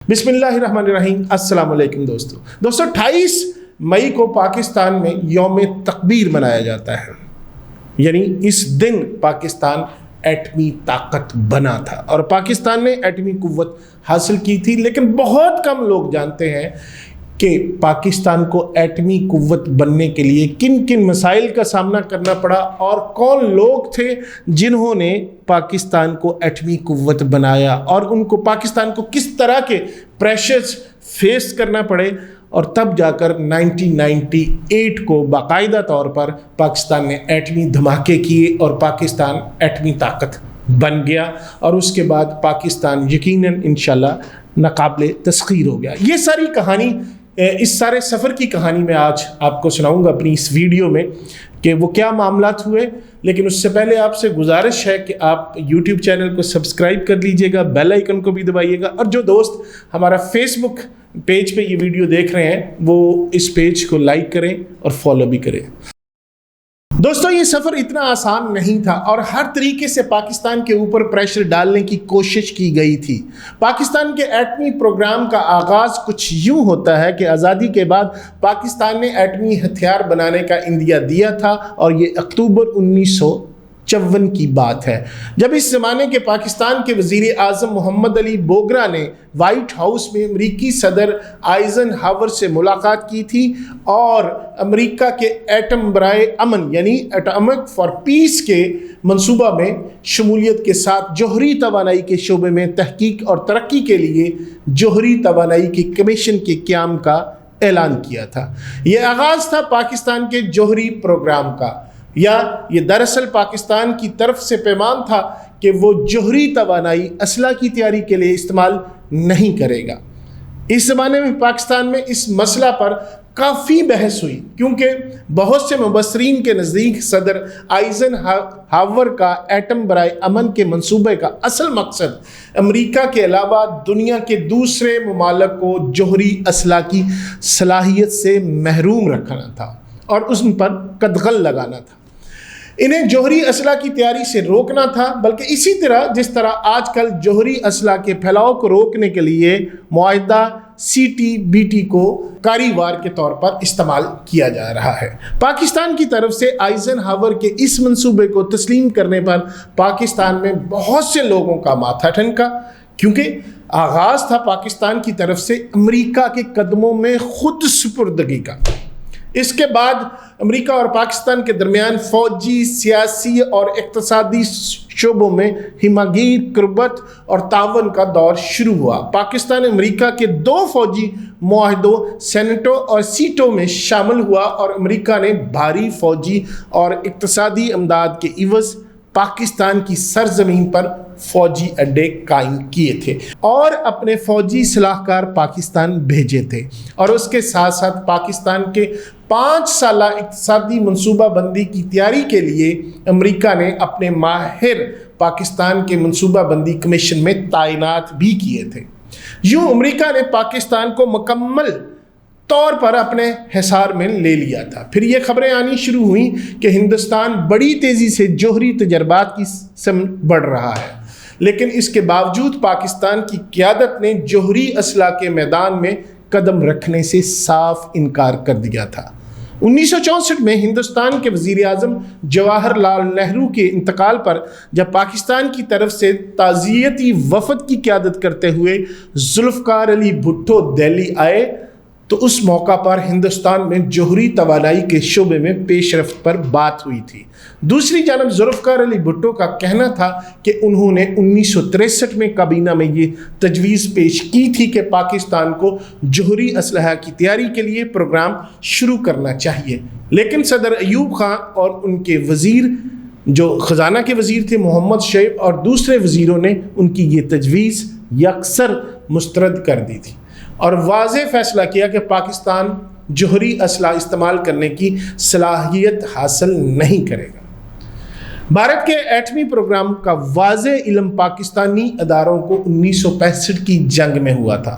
बिस्मिल्लाहिर्रहमानिर्रहीम। अस्सलाम वालेकुम दोस्तों 28 मई को पाकिस्तान में यौम तकबीर मनाया जाता है। यानी इस दिन पाकिस्तान एटमी ताकत बना था और पाकिस्तान ने एटमी कुव्वत हासिल की थी। लेकिन बहुत कम लोग जानते हैं कि पाकिस्तान को एटमी कुव्वत बनने के लिए किन किन मसाइल का सामना करना पड़ा और कौन लोग थे जिन्होंने पाकिस्तान को एटमी कुव्वत बनाया और उनको पाकिस्तान को किस तरह के प्रेशर्स फेस करना पड़े। और तब जाकर 1998 को बाकायदा तौर पर पाकिस्तान ने एटमी धमाके किए और पाकिस्तान एटमी ताकत बन गया और उसके बाद पाकिस्तान यकीनन इंशाल्लाह नाकाबिले तस्खीर हो गया। ये सारी कहानी, इस सारे सफ़र की कहानी मैं आज आपको सुनाऊंगा अपनी इस वीडियो में कि वो क्या मामलात हुए। लेकिन उससे पहले आपसे गुजारिश है कि आप YouTube चैनल को सब्सक्राइब कर लीजिएगा, बेल आइकन को भी दबाइएगा और जो दोस्त हमारा फेसबुक पेज पे ये वीडियो देख रहे हैं वो इस पेज को लाइक करें और फॉलो भी करें। दोस्तों, ये सफ़र इतना आसान नहीं था और हर तरीके से पाकिस्तान के ऊपर प्रेशर डालने की कोशिश की गई थी। पाकिस्तान के एटमी प्रोग्राम का आगाज़ कुछ यूं होता है कि आज़ादी के बाद पाकिस्तान ने एटमी हथियार बनाने का इंदिया दिया था और ये अक्टूबर 1954 की बात है, जब इस ज़माने के पाकिस्तान के वज़ीर आज़म मोहम्मद अली बोगरा ने वाइट हाउस में अमरीकी सदर आइजनहावर से मुलाकात की थी और अमेरिका के एटम बराए अमन यानी एटॉमिक फॉर पीस के मंसूबा में शमूलियत के साथ जौहरी तवानाई के शोबे में तहकीक और तरक्की के लिए जौहरी तवानाई के कमीशन के क़याम का ऐलान किया था। यह आगाज़ था पाकिस्तान के जौहरी प्रोग्राम का, या ये दरअसल पाकिस्तान की तरफ से पैमान था कि वो जौहरी तवानाई असला की तैयारी के लिए इस्तेमाल नहीं करेगा। इस ज़माने में पाकिस्तान में इस मसला पर काफ़ी बहस हुई क्योंकि बहुत से मुबस्सरीन के नज़दीक सदर आइजनहावर का एटम बराए अमन के मंसूबे का असल मकसद अमेरिका के अलावा दुनिया के दूसरे ममालिक को जौहरी असला की सलाहियत से महरूम रखना था और उन पर कदगल लगाना था। इन्हें जौहरी असला की तैयारी से रोकना था, बल्कि इसी तरह जिस तरह आजकल जौहरी असला के फैलाव को रोकने के लिए मुआहिदा CTBT को कारीवार के तौर पर इस्तेमाल किया जा रहा है। पाकिस्तान की तरफ से आइजनहावर के इस मंसूबे को तस्लीम करने पर पाकिस्तान में बहुत से लोगों का माथा ठनका क्योंकि आगाज़ था पाकिस्तान की तरफ से अमेरिका के कदमों में खुद सुपुर्दगी का। इसके बाद अमेरिका और पाकिस्तान के दरमियान फ़ौजी, सियासी और इक़्तिसादी शोबों में हिमागीर, कुर्बत और तावन का दौर शुरू हुआ। पाकिस्तान अमेरिका के 2 फ़ौजी मुआहिदों सेनेटो और सीटो में शामिल हुआ और अमेरिका ने भारी फ़ौजी और इक़्तिसादी इमदाद के इवज़ पाकिस्तान की सरजमीन पर फ़ौजी अड्डे कायम किए थे और अपने फ़ौजी सलाहकार पाकिस्तान भेजे थे और उसके साथ साथ पाकिस्तान के 5 साला इक़्तिसादी मनसूबा बंदी की तैयारी के लिए अमेरिका ने अपने माहिर पाकिस्तान के मनसूबा बंदी कमीशन में तैनात भी किए थे। यूँ अमेरिका ने पाकिस्तान को मुकम्मल तौर पर अपने हिसार में ले लिया था। फिर ये खबरें आनी शुरू हुई कि हिंदुस्तान बड़ी तेज़ी से जौहरी तजर्बात की समत बढ़ रहा है, लेकिन इसके बावजूद पाकिस्तान की क़यादत ने जौहरी असला के मैदान में कदम रखने से साफ इनकार कर दिया था। 1964 में हिंदुस्तान के वज़ीर आज़म जवाहरलाल नेहरू के इंतकाल पर जब पाकिस्तान की तरफ से ताज़ियती वफ़द की क़यादत करते हुए ज़ुल्फ़िकार अली भुट्टो दिल्ली आए तो उस मौका पर हिंदुस्तान में जौहरी तवानाई के शोबे में पेशरफ्त पर बात हुई थी। दूसरी जानब ज़ुल्फ़िकार अली भुट्टो का कहना था कि उन्होंने 1963 में काबीना में ये तजवीज़ पेश की थी कि पाकिस्तान को जौहरी असलहा की तैयारी के लिए प्रोग्राम शुरू करना चाहिए, लेकिन सदर अयूब खान और उनके वज़ीर जो ख़जाना के वज़ीर थे मोहम्मद शैब और दूसरे वज़ीरों ने उनकी ये तजवीज़ यकसर मुस्तरद कर दी थी और वाज़ेह फ़ैसला किया कि पाकिस्तान जौहरी असला इस्तेमाल करने की सलाहियत हासिल नहीं करेगा। भारत के एटमी प्रोग्राम का वाज़ेह इल्म पाकिस्तानी अदारों को 1965 की जंग में हुआ था।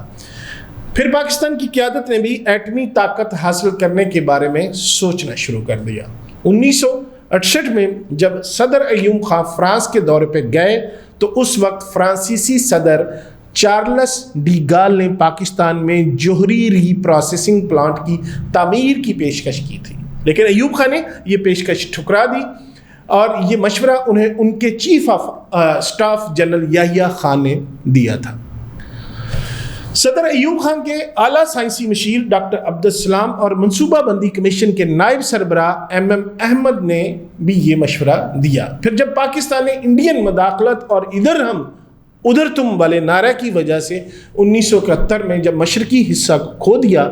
फिर पाकिस्तान की क़यादत ने भी एटमी ताकत हासिल करने के बारे में सोचना शुरू कर दिया। 1968 में जब सदर अयूब खान फ्रांस के दौरे पर गए तो उस वक्त फ्रांसीसी सदर چارلس ڈی گال نے پاکستان میں جوہری ری پروسیسنگ پلانٹ کی تعمیر کی پیشکش کی تھی، لیکن ایوب خان نے یہ پیشکش ٹھکرا دی اور یہ مشورہ انہیں ان کے chief of staff general Yahya Khan نے دیا تھا۔ صدر ایوب خان کے اعلیٰ سائنسی مشیر ڈاکٹر عبدالسلام اور منصوبہ بندی کمیشن کے نائب سربراہ ایم احمد نے بھی یہ مشورہ دیا۔ پھر جب پاکستان نے انڈین مداخلت اور ادھر ہم ادھر تم والے نعرہ کی وجہ سے 1971 میں جب مشرقی حصہ کھو دیا،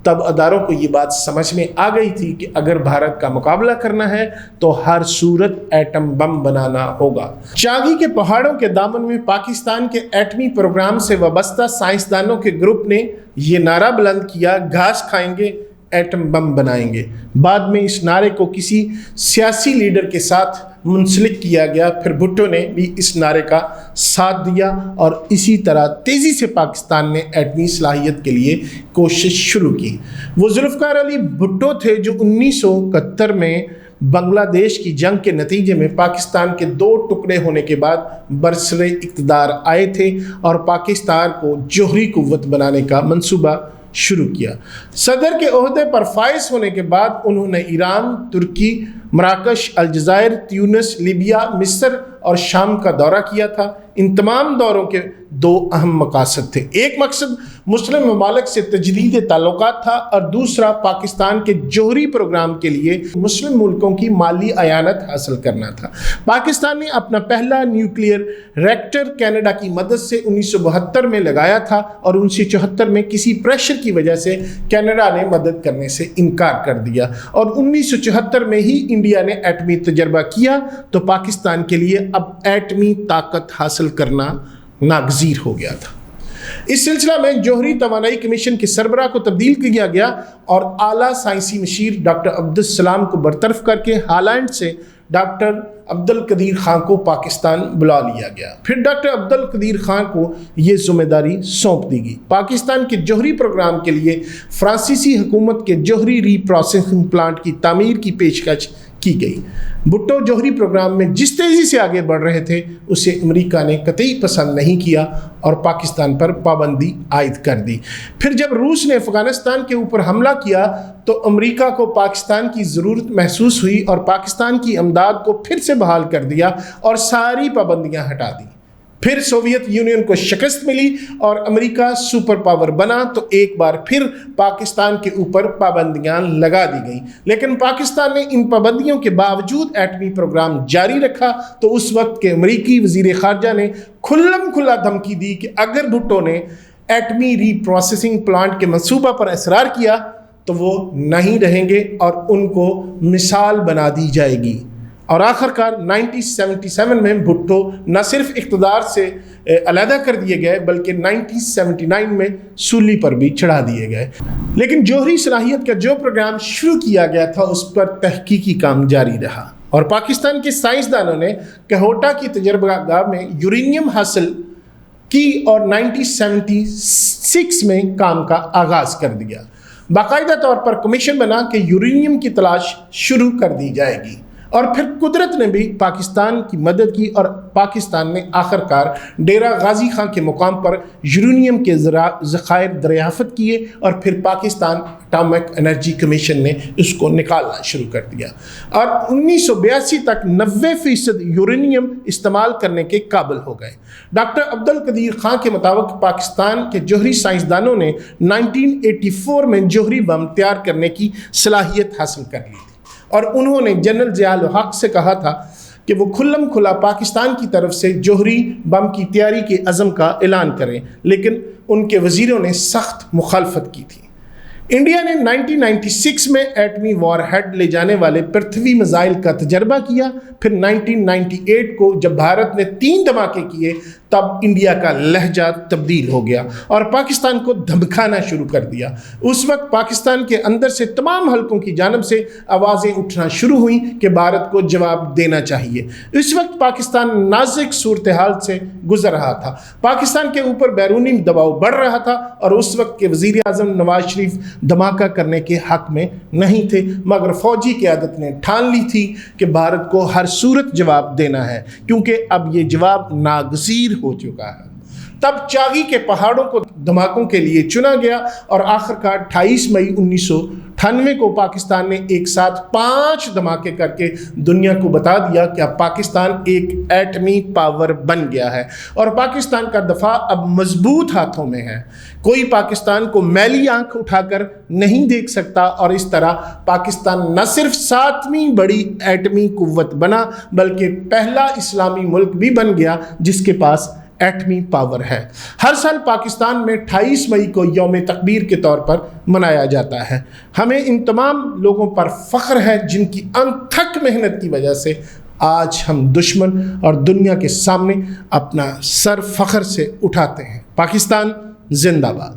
تب اداروں کو یہ بات سمجھ میں آ گئی تھی کہ اگر بھارت کا مقابلہ کرنا ہے تو ہر صورت ایٹم بم بنانا ہوگا۔ چاندی کے پہاڑوں کے دامن میں پاکستان کے ایٹمی پروگرام سے وابستہ سائنسدانوں کے گروپ نے یہ نعرہ بلند کیا، گھاس کھائیں گے، ایٹم بم بنائیں گے۔ بعد میں اس نعرے کو کسی سیاسی لیڈر کے ساتھ منسلک کیا گیا، پھر بھٹو نے بھی اس نعرے کا ساتھ دیا اور اسی طرح تیزی سے پاکستان نے ایٹمی صلاحیت کے لیے کوشش شروع کی۔ وہ ذوالفقار علی بھٹو تھے جو 1971 میں بنگلہ دیش کی جنگ کے نتیجے میں پاکستان کے 2 ٹکڑے ہونے کے بعد برسر اقتدار آئے تھے اور پاکستان کو جوہری قوت بنانے کا منصوبہ شروع کیا۔ صدر کے عہدے پر فائز ہونے کے بعد انہوں نے ایران، ترکی، مراکش، الجزائر، تیونس، لیبیا، مصر اور شام کا دورہ کیا تھا۔ ان تمام دوروں کے 2 اہم مقاصد تھے۔ ایک مقصد مسلم ممالک سے تجدید تعلقات تھا اور دوسرا پاکستان کے جوہری پروگرام کے لیے مسلم ملکوں کی مالی اعانت حاصل کرنا تھا۔ پاکستان نے اپنا پہلا نیوکلیئر ریکٹر کینیڈا کی مدد سے 1972 میں لگایا تھا اور 1974 میں کسی پریشر کی وجہ سے کینیڈا نے مدد کرنے سے انکار کر دیا اور 1974 میں ہی انڈیا نے ایٹمی تجربہ کیا تو پاکستان کے لیے اب ایٹمی طاقت حاصل کرنا ناگزیر ہو گیا تھا۔ اس سلسلہ میں جوہری توانائی کمیشن کے سربراہ کو تبدیل کیا گیا اور اعلیٰ سائنسی مشیر ڈاکٹر عبدالسلام کو برطرف کر کے ہالینڈ سے ڈاکٹر عبدالقدیر خان کو پاکستان بلا لیا گیا۔ پھر ڈاکٹر عبدالقدیر خان کو یہ ذمہ داری سونپ دی گئی۔ پاکستان کے جوہری پروگرام کے لیے فرانسیسی حکومت کے جوہری ری پروسیسنگ پلانٹ کی تعمیر کی پیشکش کی گئی۔ بھٹو جوہری پروگرام میں جس تیزی سے آگے بڑھ رہے تھے اسے امریکہ نے قطعی پسند نہیں کیا اور پاکستان پر پابندی عائد کر دی۔ پھر جب روس نے افغانستان کے اوپر حملہ کیا تو امریکہ کو پاکستان کی ضرورت محسوس ہوئی اور پاکستان کی امداد کو پھر سے بحال کر دیا اور ساری پابندیاں ہٹا دی۔ پھر سوویت یونین کو شکست ملی اور امریکہ سپر پاور بنا تو ایک بار پھر پاکستان کے اوپر پابندیاں لگا دی گئیں، لیکن پاکستان نے ان پابندیوں کے باوجود ایٹمی پروگرام جاری رکھا تو اس وقت کے امریکی وزیر خارجہ نے کھلم کھلا دھمکی دی کہ اگر بھٹو نے ایٹمی ری پروسیسنگ پلانٹ کے منصوبہ پر اصرار کیا تو وہ نہیں رہیں گے اور ان کو مثال بنا دی جائے گی۔ اور آخر کار 1977 میں بھٹو نہ صرف اقتدار سے علیحدہ کر دیے گئے بلکہ 1979 میں سولی پر بھی چڑھا دیے گئے۔ لیکن جوہری صلاحیت کا جو پروگرام شروع کیا گیا تھا اس پر تحقیقی کام جاری رہا اور پاکستان کے سائنسدانوں نے کہوٹا کی تجربہ گاہ میں یورینیم حاصل کی اور 1976 میں کام کا آغاز کر دیا۔ باقاعدہ طور پر کمیشن بنا کہ یورینیم کی تلاش شروع کر دی جائے گی اور پھر قدرت نے بھی پاکستان کی مدد کی اور پاکستان نے آخر کار ڈیرہ غازی خان کے مقام پر یورینیم کے ذخائر دریافت کیے اور پھر پاکستان اٹامک انرجی کمیشن نے اس کو نکالنا شروع کر دیا اور 1982 تک 90% یورینیم استعمال کرنے کے قابل ہو گئے۔ ڈاکٹر عبدالقدیر خان کے مطابق پاکستان کے جوہری سائنسدانوں نے 1984 میں جوہری بم تیار کرنے کی صلاحیت حاصل کر لی تھی اور انہوں نے جنرل ضیاء الحق سے کہا تھا کہ وہ کھلم کھلا پاکستان کی طرف سے جوہری بم کی تیاری کے عزم کا اعلان کریں، لیکن ان کے وزیروں نے سخت مخالفت کی تھی۔ انڈیا نے 1996 میں ایٹمی وار ہیڈ لے جانے والے پرتھوی میزائل کا تجربہ کیا۔ پھر 1998 کو جب بھارت نے 3 دھماکے کیے تب انڈیا کا لہجہ تبدیل ہو گیا اور پاکستان کو دھمکانا شروع کر دیا۔ اس وقت پاکستان کے اندر سے تمام حلقوں کی جانب سے آوازیں اٹھنا شروع ہوئیں کہ بھارت کو جواب دینا چاہیے۔ اس وقت پاکستان نازک صورتحال سے گزر رہا تھا، پاکستان کے اوپر بیرونی دباؤ بڑھ رہا تھا اور اس وقت کے وزیر اعظم نواز شریف دھماکہ کرنے کے حق میں نہیں تھے، مگر فوجی قیادت نے ٹھان لی تھی کہ بھارت کو ہر صورت جواب دینا ہے کیونکہ اب یہ جواب ناگزیر ہو چکا ہے۔ तब चागी के पहाड़ों को धमाकों के लिए चुना गया और आखिरकार 28 मई 1998 को पाकिस्तान ने एक साथ 5 धमाके करके दुनिया को बता दिया कि अब पाकिस्तान एक एटमी पावर बन गया है और पाकिस्तान का दफा अब मजबूत हाथों में है। कोई पाकिस्तान को मैली आंख उठाकर नहीं देख सकता और इस तरह पाकिस्तान न सिर्फ 7वीं बड़ी एटमी कुव्वत बना बल्कि पहला इस्लामी मुल्क भी बन गया जिसके पास एटमी पावर है। हर साल पाकिस्तान में 28 मई को यौम तकबीर के तौर पर मनाया जाता है। हमें इन तमाम लोगों पर फ़ख्र है जिनकी अनथक मेहनत की वजह से आज हम दुश्मन और दुनिया के सामने अपना सर फ़ख्र से उठाते हैं। पाकिस्तान जिंदाबाद।